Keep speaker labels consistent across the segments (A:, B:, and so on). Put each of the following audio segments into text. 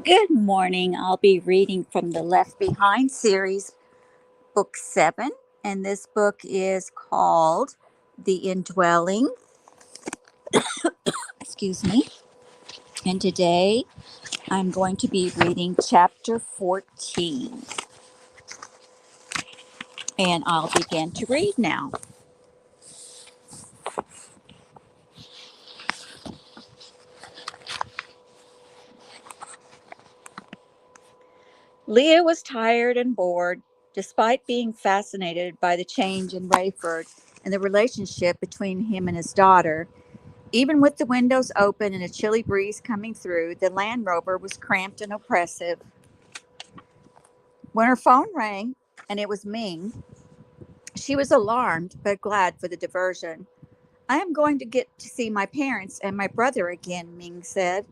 A: Good morning. I'll be reading from the Left Behind series, book 7, and this book is called The Indwelling. Excuse me. And today I'm going to be reading chapter 14, and I'll begin to read now. Leah was tired and bored, despite being fascinated by the change in Rayford and the relationship between him and his daughter. Even with the windows open and a chilly breeze coming through, the Land Rover was cramped and oppressive. When her phone rang, and it was Ming, she was alarmed but glad for the diversion. "I am going to get to see my parents and my brother again," Ming said.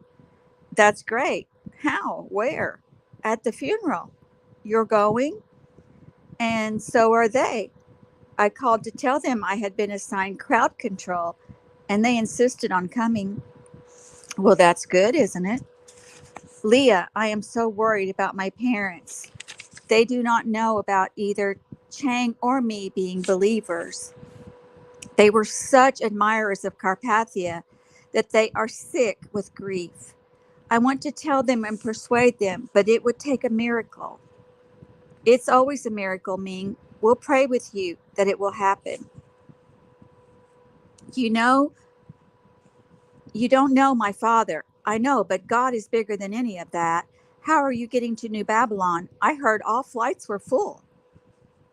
A: "That's great. How? Where?" "At the funeral." "You're going?" "And so are they. I called to tell them I had been assigned crowd control, and they insisted on coming." "Well, that's good, isn't it?" "Leah, I am so worried about my parents. They do not know about either Chang or me being believers. They were such admirers of Carpathia that they are sick with grief. I want to tell them and persuade them, but it would take a miracle." "It's always a miracle, Ming. We'll pray with you that it will happen. You know, you don't know my father. I know, but God is bigger than any of that. How are you getting to New Babylon? I heard all flights were full."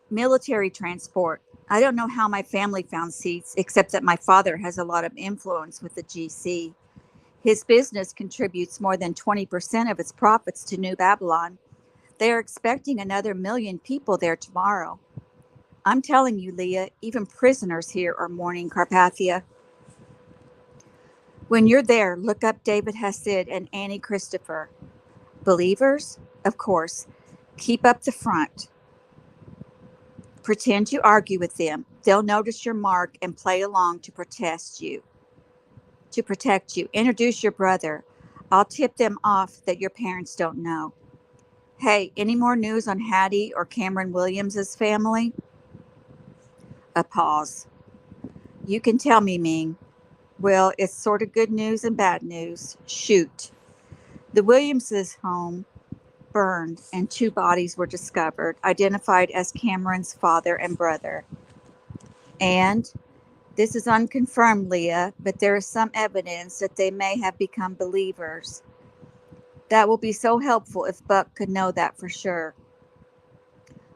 A: "Military transport. I don't know how my family found seats, except that my father has a lot of influence with the GC. His business contributes more than 20% of its profits to New Babylon. They are expecting another 1,000,000 people there tomorrow. I'm telling you, Leah, even prisoners here are mourning Carpathia. When you're there, look up David Hassid and Annie Christopher. Believers? Of course. Keep up the front. Pretend you argue with them. They'll notice your mark and play along to protect you. Introduce your brother. I'll tip them off that your parents don't know. Hey, any more news on Hattie or Cameron Williams's family?" A pause. "You can tell me, Ming." "Well, it's sort of good news and bad news." "Shoot." "The Williamses' home burned and 2 bodies were discovered, identified as Cameron's father and brother. And this is unconfirmed, Leah, but there is some evidence that they may have become believers. That will be so helpful if Buck could know that for sure.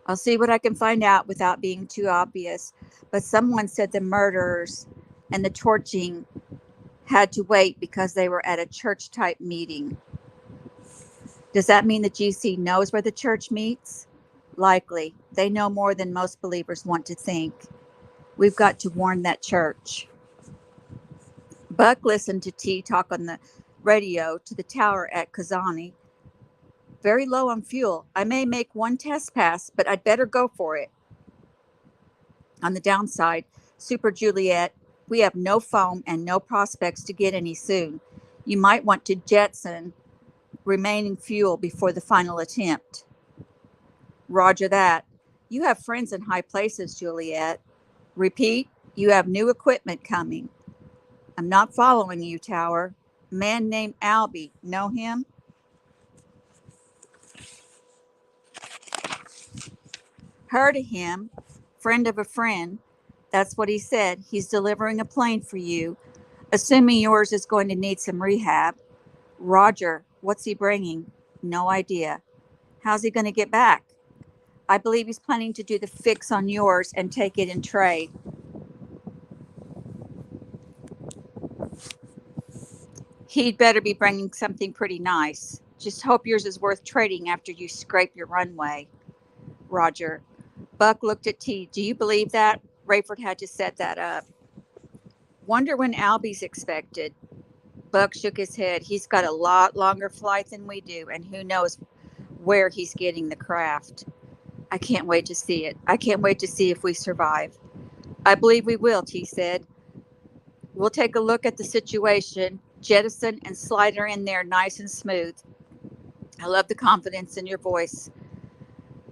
A: I'll see what I can find out without being too obvious, but someone said the murderers and the torching had to wait because they were at a church-type meeting." "Does that mean the GC knows where the church meets?" "Likely. They know more than most believers want to think. We've got to warn that church." Buck listened to T talk on the radio to the tower at Kazani. "Very low on fuel. I may make one test pass, but I'd better go for it. On the downside, Super Juliet, we have no foam and no prospects to get any soon. You might want to jettison remaining fuel before the final attempt." "Roger that. You have friends in high places, Juliet." "Repeat, you have new equipment coming." "I'm not following you, Tower. Man named Albie. Know him?" "Heard of him. Friend of a friend. That's what he said. He's delivering a plane for you, assuming yours is going to need some rehab." "Roger. What's he bringing?" "No idea." "How's he going to get back?" "I believe he's planning to do the fix on yours and take it in trade." "He'd better be bringing something pretty nice. Just hope yours is worth trading after you scrape your runway." "Roger." Buck looked at T. "Do you believe that?" Rayford had to set that up. "Wonder when Albie's expected." Buck shook his head. "He's got a lot longer flight than we do, and who knows where he's getting the craft." "I can't wait to see it. I can't wait to see if we survive." "I believe we will," T said. "We'll take a look at the situation, jettison and slide her in there nice and smooth. I love the confidence in your voice.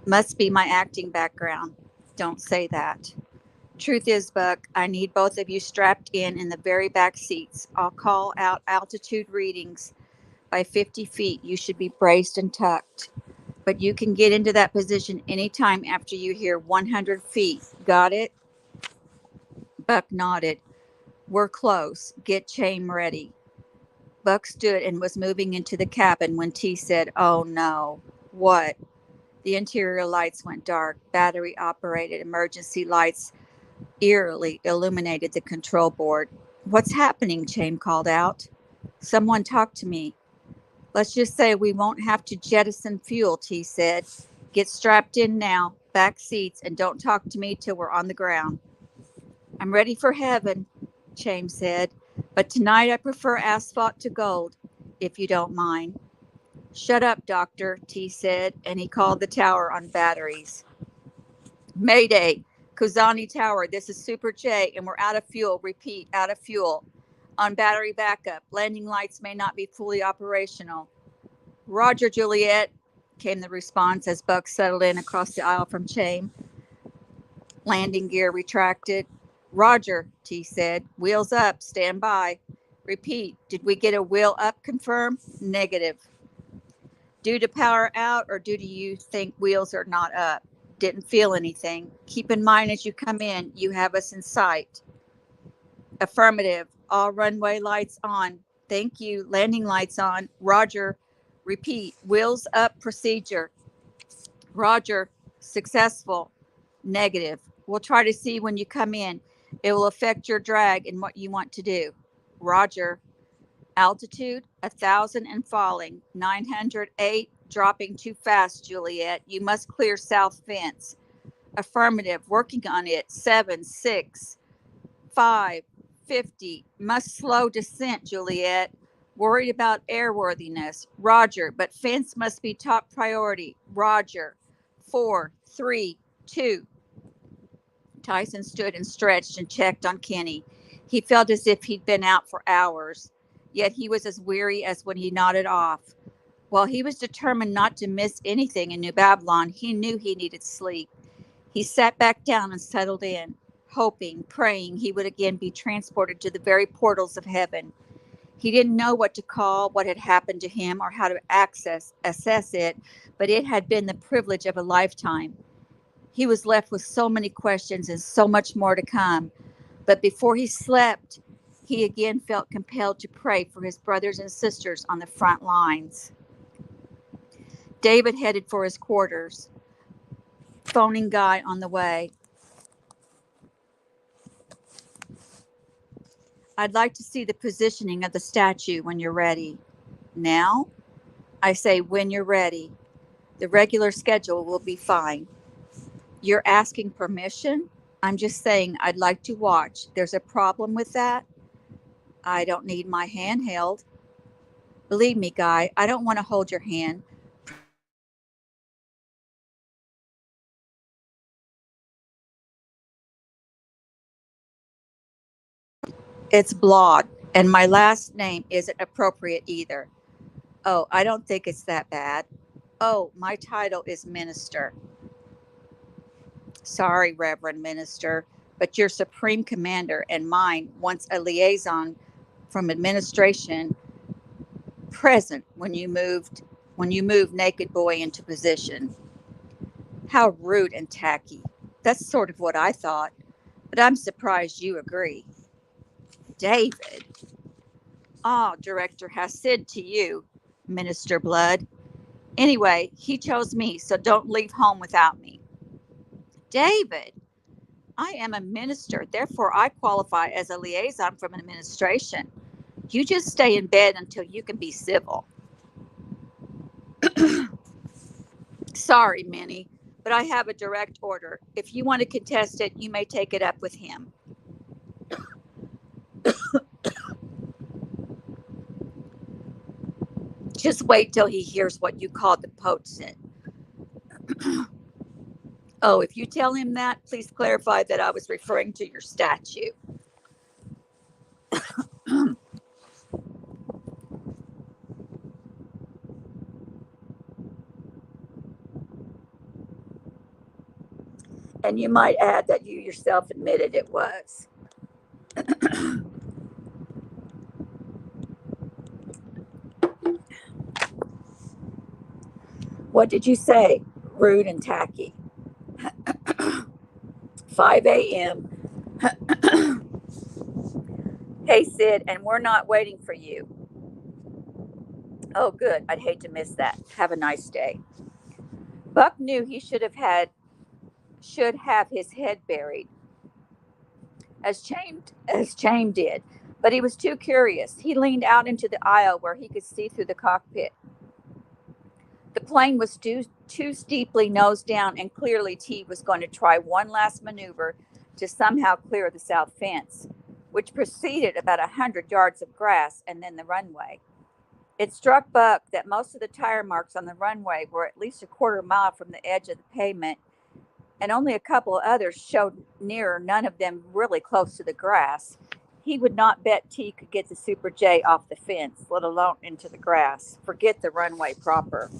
A: Must be my acting background. Don't say that. Truth is, Buck, I need both of you strapped in the very back seats. I'll call out altitude readings by 50 feet. You should be braced and tucked. But you can get into that position anytime after you hear 100 feet. Got it? Buck nodded. We're close. Get Chaim ready. Buck stood and was moving into the cabin when T said, Oh no. What? The interior lights went dark. Battery operated emergency lights eerily illuminated the control board. What's happening? Chaim called out. Someone talk to me. Let's just say we won't have to jettison fuel, T said. Get strapped in now, back seats, and don't talk to me till we're on the ground. I'm ready for heaven, Chaim said, but tonight I prefer asphalt to gold, if you don't mind. Shut up, Doctor, T said, and he called the tower on batteries. Mayday, Kuzani Tower, this is Super J, and we're out of fuel. Repeat, out of fuel. On battery backup, landing lights may not be fully operational. Roger, Juliet, came the response as Buck settled in across the aisle from Chaim. Landing gear retracted. Roger, T said. Wheels up, stand by. Repeat, did we get a wheel up confirm? Negative. Due to power out or due to you think wheels are not up? Didn't feel anything. Keep in mind as you come in, you have us in sight. Affirmative. All runway lights on. Thank you. Landing lights on. Roger. Repeat. Wheels up procedure. Roger. Successful. Negative. We'll try to see when you come in. It will affect your drag and what you want to do. Roger. Altitude 1,000 and falling. 908 dropping too fast, Juliet. You must clear south fence. Affirmative. Working on it. 7, 6, 5, 50. Must slow descent, Juliet. Worried about airworthiness. Roger. But fence must be top priority. Roger. 4, 3, 2. Tyson stood and stretched and checked on Kenny. He felt as if he'd been out for hours, yet he was as weary as when he nodded off. While he was determined not to miss anything in New Babylon, he knew he needed sleep. He sat back down and settled in, hoping, praying he would again be transported to the very portals of heaven. He didn't know what to call what had happened to him or how to assess it, but it had been the privilege of a lifetime. He was left with so many questions and so much more to come. But before he slept, he again felt compelled to pray for his brothers and sisters on the front lines. David headed for his quarters, phoning Guy on the way. I'd like to see the positioning of the statue when you're ready. Now? I say when you're ready. The regular schedule will be fine. You're asking permission? I'm just saying I'd like to watch. There's a problem with that? I don't need my hand held. Believe me, Guy, I don't want to hold your hand. It's Blod, and my last name isn't appropriate either. Oh, I don't think it's that bad. Oh, my title is minister. Sorry, Reverend Minister, but your supreme commander and mine wants a liaison from administration present when you moved Naked Boy into position. How rude and tacky. That's sort of what I thought, but I'm surprised you agree. David. Ah, Director Hasid to you, Minister Blood. Anyway, he chose me, so don't leave home without me. David, I am a minister, therefore I qualify as a liaison from administration. You just stay in bed until you can be civil. Sorry, Minnie, but I have a direct order. If you want to contest it, you may take it up with him. Just wait till he hears what you call the potent. Oh, if you tell him that, please clarify that I was referring to your statue. And you might add that you yourself admitted it was. What did you say? Rude and tacky. 5 a.m. Hey, Sid, and we're not waiting for you. Oh, good. I'd hate to miss that. Have a nice day. Buck knew he should have his head buried, as Chaim did, but he was too curious. He leaned out into the aisle where he could see through the cockpit. The plane was too steeply nose down, and clearly T was going to try one last maneuver to somehow clear the south fence, which preceded about 100 yards of grass and then the runway. It struck Buck that most of the tire marks on the runway were at least a quarter mile from the edge of the pavement, and only a couple of others showed nearer, none of them really close to the grass. He would not bet T could get the Super J off the fence, let alone into the grass. Forget the runway proper.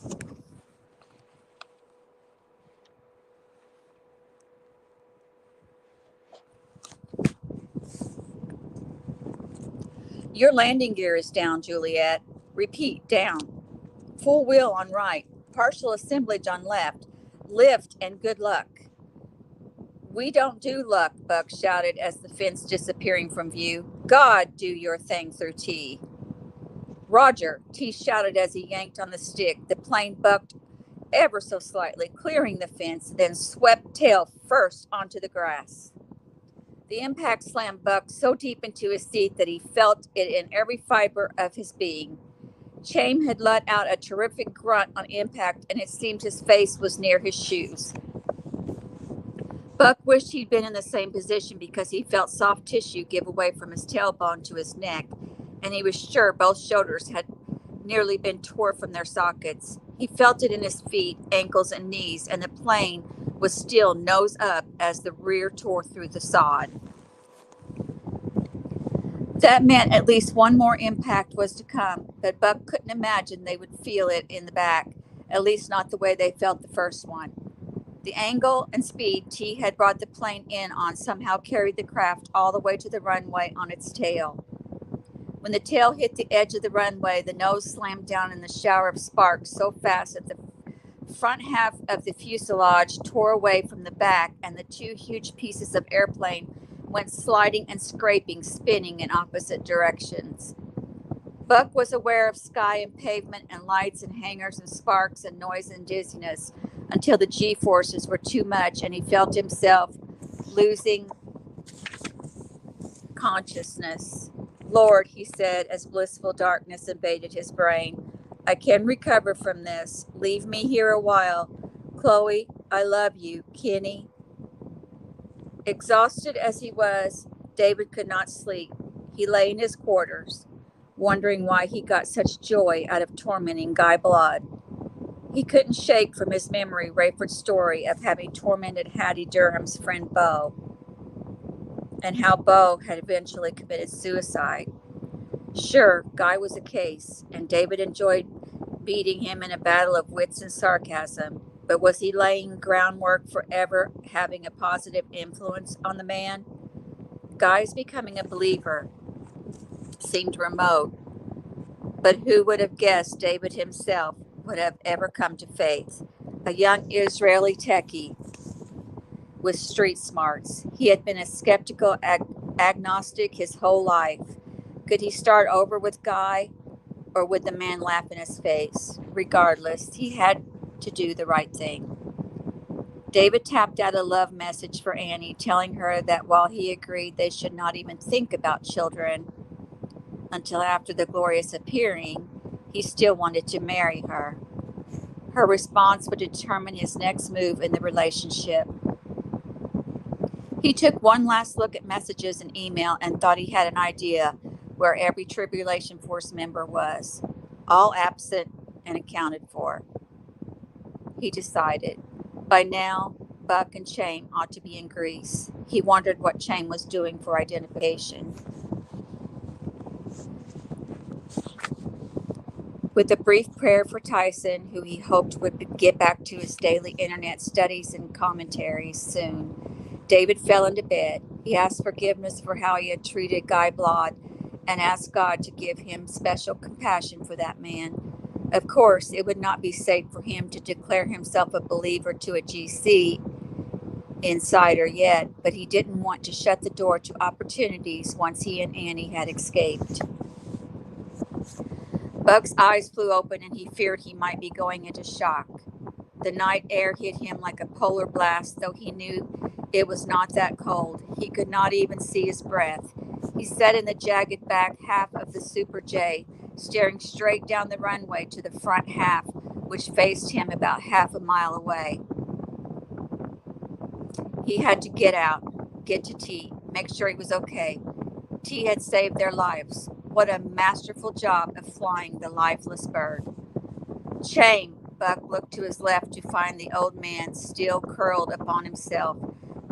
A: Your landing gear is down, Juliet. Repeat, down. Full wheel on right. Partial assemblage on left. Lift and good luck. We don't do luck, Buck shouted as the fence disappearing from view. God do your thing through T. Roger, T shouted as he yanked on the stick. The plane bucked ever so slightly, clearing the fence, then swept tail first onto the grass. The impact slammed Buck so deep into his seat that he felt it in every fiber of his being. Chaim had let out a terrific grunt on impact, and it seemed his face was near his shoes. Buck wished he'd been in the same position because he felt soft tissue give away from his tailbone to his neck, and he was sure both shoulders had nearly been tore from their sockets. He felt it in his feet, ankles, and knees, and the plane was still nose up as the rear tore through the sod. That meant at least one more impact was to come, but Buck couldn't imagine they would feel it in the back, at least not the way they felt the first one. The angle and speed T had brought the plane in on somehow carried the craft all the way to the runway on its tail. When the tail hit the edge of the runway, the nose slammed down in the shower of sparks so fast that the front half of the fuselage tore away from the back, and the two huge pieces of airplane went sliding and scraping, spinning in opposite directions. Buck was aware of sky and pavement and lights and hangars and sparks and noise and dizziness until the G-forces were too much and he felt himself losing consciousness. Lord, he said as blissful darkness invaded his brain, I can recover from this. Leave me here a while. Chloe, I love you. Kenny. Exhausted as he was, David could not sleep. He lay in his quarters, wondering why he got such joy out of tormenting Guy Blood. He couldn't shake from his memory Rayford's story of having tormented Hattie Durham's friend Bo, and how Bo had eventually committed suicide. Sure, Guy was a case, and David enjoyed beating him in a battle of wits and sarcasm, but was he laying groundwork for ever having a positive influence on the man? Guy's becoming a believer seemed remote, but who would have guessed David himself would have ever come to faith? A young Israeli techie with street smarts. He had been a skeptical agnostic his whole life. Could he start over with Guy, or would the man laugh in his face? Regardless, he had to do the right thing. David tapped out a love message for Annie, telling her that while he agreed they should not even think about children until after the glorious appearing, he still wanted to marry her. Her response would determine his next move in the relationship. He took one last look at messages and email and thought he had an idea where every Tribulation Force member was, all absent and accounted for. He decided. By now, Buck and Chaim ought to be in Greece. He wondered what Chaim was doing for identification. With a brief prayer for Tyson, who he hoped would get back to his daily internet studies and commentaries soon, David fell into bed. He asked forgiveness for how he had treated Guy Blod and asked God to give him special compassion for that man. Of course, it would not be safe for him to declare himself a believer to a GC insider yet, but he didn't want to shut the door to opportunities once he and Annie had escaped. Buck's eyes flew open and he feared he might be going into shock. The night air hit him like a polar blast, though he knew it was not that cold. He could not even see his breath. He sat in the jagged back half of the Super J, staring straight down the runway to the front half, which faced him about half a mile away. He had to get out, get to T, make sure he was okay. T had saved their lives. What a masterful job of flying the lifeless bird. Shame. Buck looked to his left to find the old man still curled upon himself,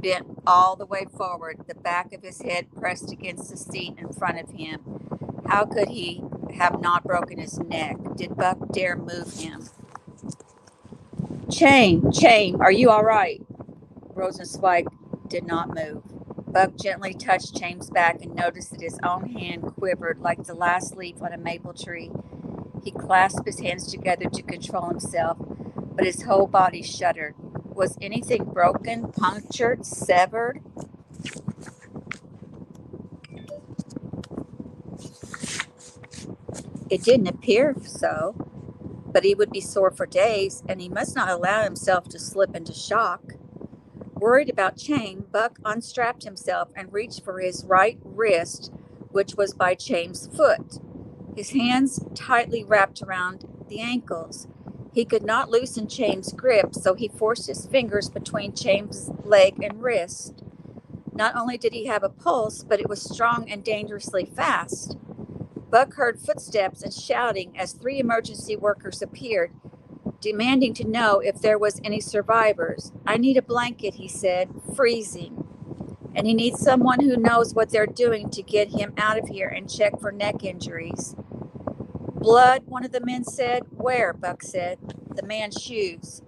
A: bent all the way forward, the back of his head pressed against the seat in front of him. How could he have not broken his neck? Did Buck dare move him? Chaim, are you all right? Rosenzweig did not move. Buck gently touched Chaim's back and noticed that his own hand quivered like the last leaf on a maple tree. He clasped his hands together to control himself, but his whole body shuddered. Was anything broken, punctured, severed? It didn't appear so, but he would be sore for days, and he must not allow himself to slip into shock. Worried about Chaim, Buck unstrapped himself and reached for his right wrist, which was by Chaim's foot. His hands tightly wrapped around the ankles. He could not loosen Chaim's grip, so he forced his fingers between Chaim's leg and wrist. Not only did he have a pulse, but it was strong and dangerously fast. Buck heard footsteps and shouting as 3 emergency workers appeared, demanding to know if there was any survivors. I need a blanket, he said, freezing. And he needs someone who knows what they're doing to get him out of here and check for neck injuries. Blood, one of the men said. Where? Buck said. The man's shoes.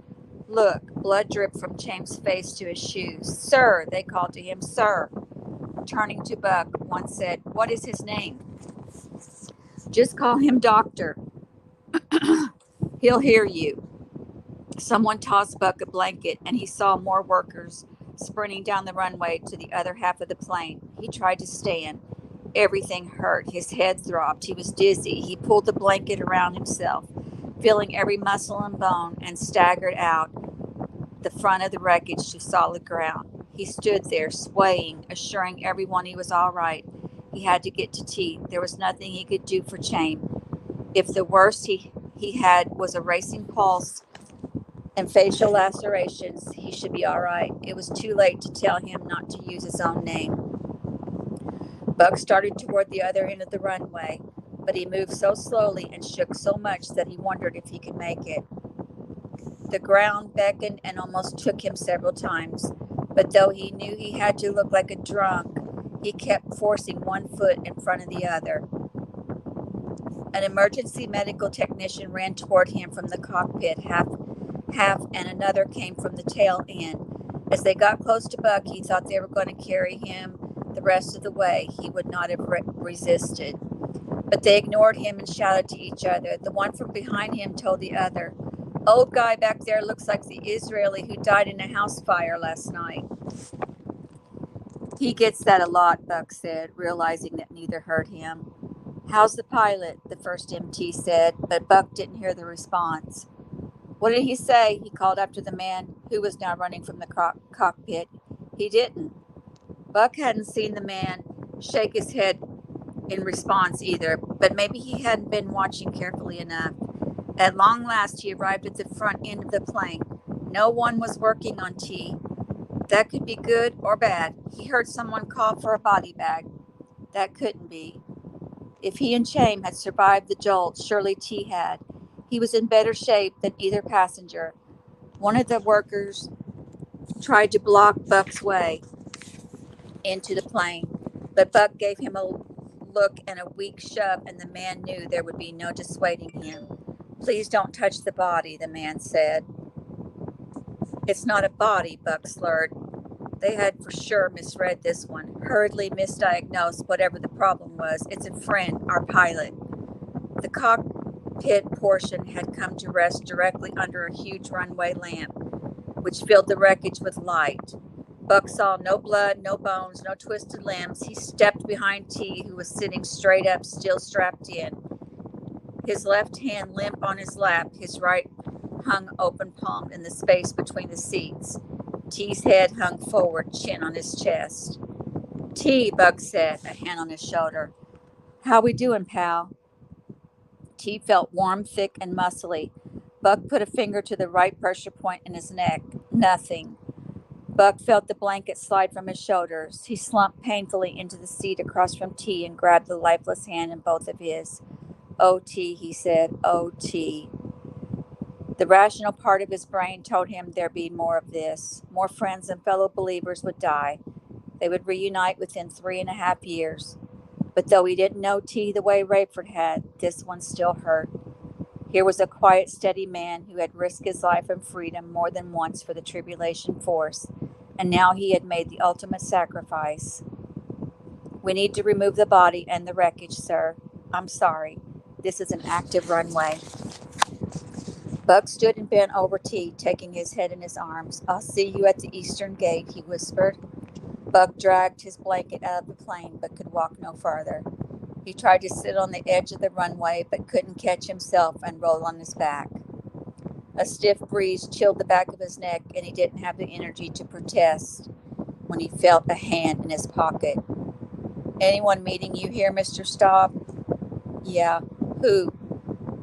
A: Look, blood dripped from Chaim's face to his shoes. Sir, they called to him. Sir. Turning to Buck, one said, what is his name? Just call him Doctor. He'll hear you. Someone tossed Buck a blanket, and he saw more workers sprinting down the runway to the other half of the plane. He tried to stand. Everything hurt. His head throbbed. He was dizzy. He pulled the blanket around himself, feeling every muscle and bone, and staggered out the front of the wreckage to solid ground. He stood there, swaying, assuring everyone he was all right. He had to get to T. There was nothing he could do for Chaim. If the worst he had was a racing pulse and facial lacerations, he should be all right. It was too late to tell him not to use his own name. Buck started toward the other end of the runway, but he moved so slowly and shook so much that he wondered if he could make it. The ground beckoned and almost took him several times, but though he knew he had to look like a drunk, he kept forcing one foot in front of the other. An emergency medical technician ran toward him from the cockpit, half, and another came from the tail end. As they got close to Buck, he thought they were going to carry him the rest of the way. He would not have resisted. But they ignored him and shouted to each other. The one from behind him told the other, old guy back there looks like the Israeli who died in a house fire last night. He gets that a lot, Buck said, realizing that neither heard him. How's the pilot? The first MT said, but Buck didn't hear the response. What did he say? He called after the man who was now running from the cockpit. He didn't. Buck hadn't seen the man shake his head in response either, but maybe he hadn't been watching carefully enough. At long last, he arrived at the front end of the plane. No one was working on T. That could be good or bad. He heard someone call for a body bag. That couldn't be. If he and Chaim had survived the jolt, surely T had. He was in better shape than either passenger. One of the workers tried to block Buck's way into the plane, but Buck gave him a look and a weak shove, and the man knew there would be no dissuading him. Please don't touch the body, the man said. It's not a body, Buck slurred. They had for sure misread this one, hurriedly misdiagnosed whatever the problem was. It's a friend, our pilot. The cockpit portion had come to rest directly under a huge runway lamp, which filled the wreckage with light. Buck saw no blood, no bones, no twisted limbs. He stepped behind T, who was sitting straight up, still strapped in, his left hand limp on his lap, his right hung open palmed in the space between the seats. T's head hung forward, chin on his chest. T, Buck said, a hand on his shoulder. How we doing, pal? T felt warm, thick, and muscly. Buck put a finger to the right pressure point in his neck. Nothing. Buck felt the blanket slide from his shoulders. He slumped painfully into the seat across from T and grabbed the lifeless hand in both of his. "Oh, T," he said. "Oh, T." The rational part of his brain told him there'd be more of this. More friends and fellow believers would die. They would reunite within 3.5 years. But though he didn't know T the way Rayford had, this one still hurt. Here was a quiet, steady man who had risked his life and freedom more than once for the Tribulation Force, and now he had made the ultimate sacrifice. "We need to remove the body and the wreckage, sir. I'm sorry. This is an active runway." Buck stood and bent over T, taking his head in his arms. "I'll see you at the eastern gate," he whispered. Buck dragged his blanket out of the plane, but could walk no farther. He tried to sit on the edge of the runway, but couldn't catch himself and roll on his back. A stiff breeze chilled the back of his neck, and he didn't have the energy to protest when he felt a hand in his pocket. "Anyone meeting you here, Mr. Staub?" "Yeah." "Who?"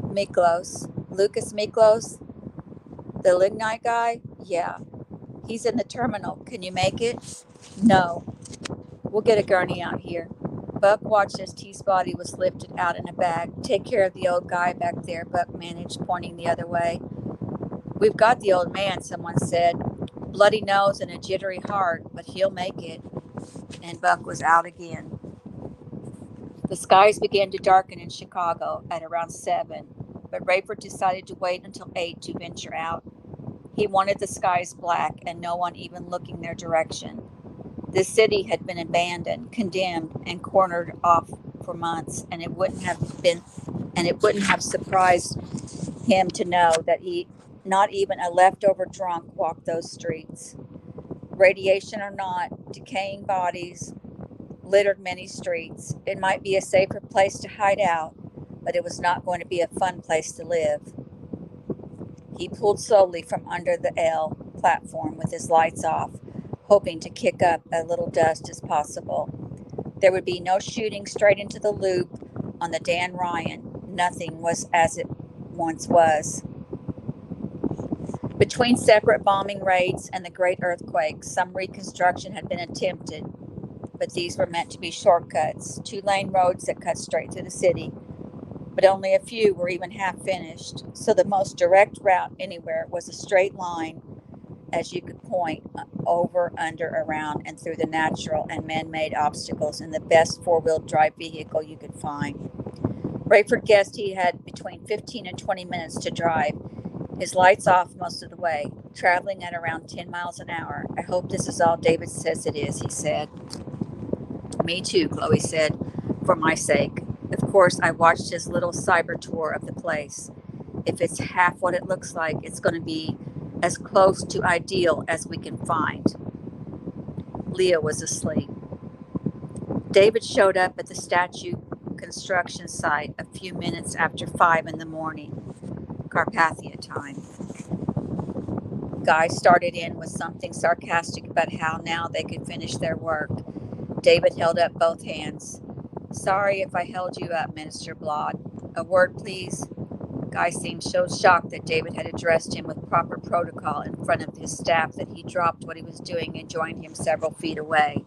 A: "Miklos. Lucas Miklos? The lignite guy?" "Yeah." "He's in the terminal. Can you make it?" "No." "We'll get a gurney out here." Buck watched as T's body was lifted out in a bag. "Take care of the old guy back there," Buck managed, pointing the other way. "We've got the old man," someone said. "Bloody nose and a jittery heart, but he'll make it." And Buck was out again. The skies began to darken in Chicago at around 7, but Rayford decided to wait until 8 to venture out. He wanted the skies black and no one even looking their direction. The city had been abandoned, condemned, and cornered off for months, and it wouldn't have surprised him to know that not even a leftover drunk walked those streets. Radiation or not, decaying bodies littered many streets. It might be a safer place to hide out, but it was not going to be a fun place to live. He pulled slowly from under the L platform with his lights off, hoping to kick up as little dust as possible. There would be no shooting straight into the loop on the Dan Ryan. Nothing was as it once was. Between separate bombing raids and the great earthquake, some reconstruction had been attempted, but these were meant to be shortcuts, 2-lane roads that cut straight through the city. But only a few were even half finished, so the most direct route anywhere was a straight line as you could point over, under, around, and through the natural and man-made obstacles in the best 4-wheel drive vehicle you could find. Rayford guessed he had between 15 and 20 minutes to drive, his lights off most of the way, traveling at around 10 miles an hour. "I hope this is all David says it is," he said. "Me too," Chloe said, "for my sake. Of course, I watched his little cyber tour of the place. If it's half what it looks like, it's going to be as close to ideal as we can find." Leah was asleep. David showed up at the statue construction site a few minutes after 5 in the morning, Carpathia time. Guy started in with something sarcastic about how now they could finish their work. David held up both hands. "Sorry if I held you up, Minister Blood. A word, please?" Guy seemed so shocked that David had addressed him with proper protocol in front of his staff that he dropped what he was doing and joined him several feet away.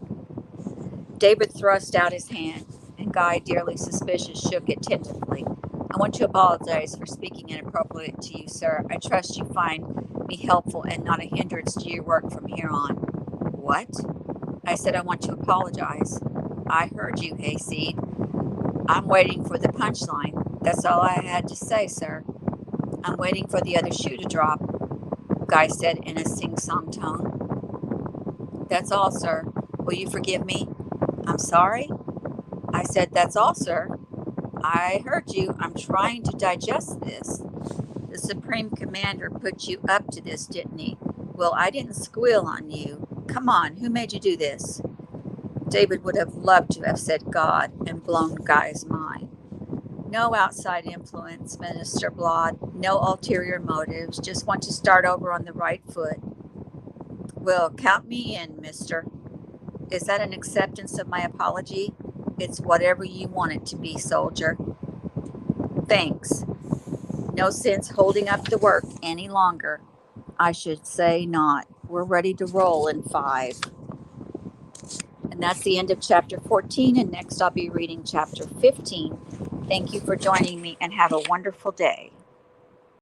A: David thrust out his hand, and Guy, dearly suspicious, shook it tentatively. "I want to apologize for speaking inappropriately to you, sir. I trust you find me helpful and not a hindrance to your work from here on." "What?" "I said I want to apologize." "I heard you, Hayseed. I'm waiting for the punchline. That's all I had to say, sir." I'm waiting for the other shoe to drop, Guy said in a sing-song tone. That's all, sir. Will you forgive me? I'm sorry? I said, that's all, sir. I heard you. I'm trying to digest this. The Supreme Commander put you up to this, didn't he? Well, I didn't squeal on you. Come on, who made you do this? David would have loved to have said God and blown Guy's mind. No outside influence, Minister Blood. No ulterior motives. Just want to start over on the right foot. Well, count me in, mister. Is that an acceptance of my apology? It's whatever you want it to be, soldier. Thanks. No sense holding up the work any longer. I should say not. We're ready to roll in 5. And that's the end of chapter 14. And next I'll be reading chapter 15. Thank you for joining me and have a wonderful day.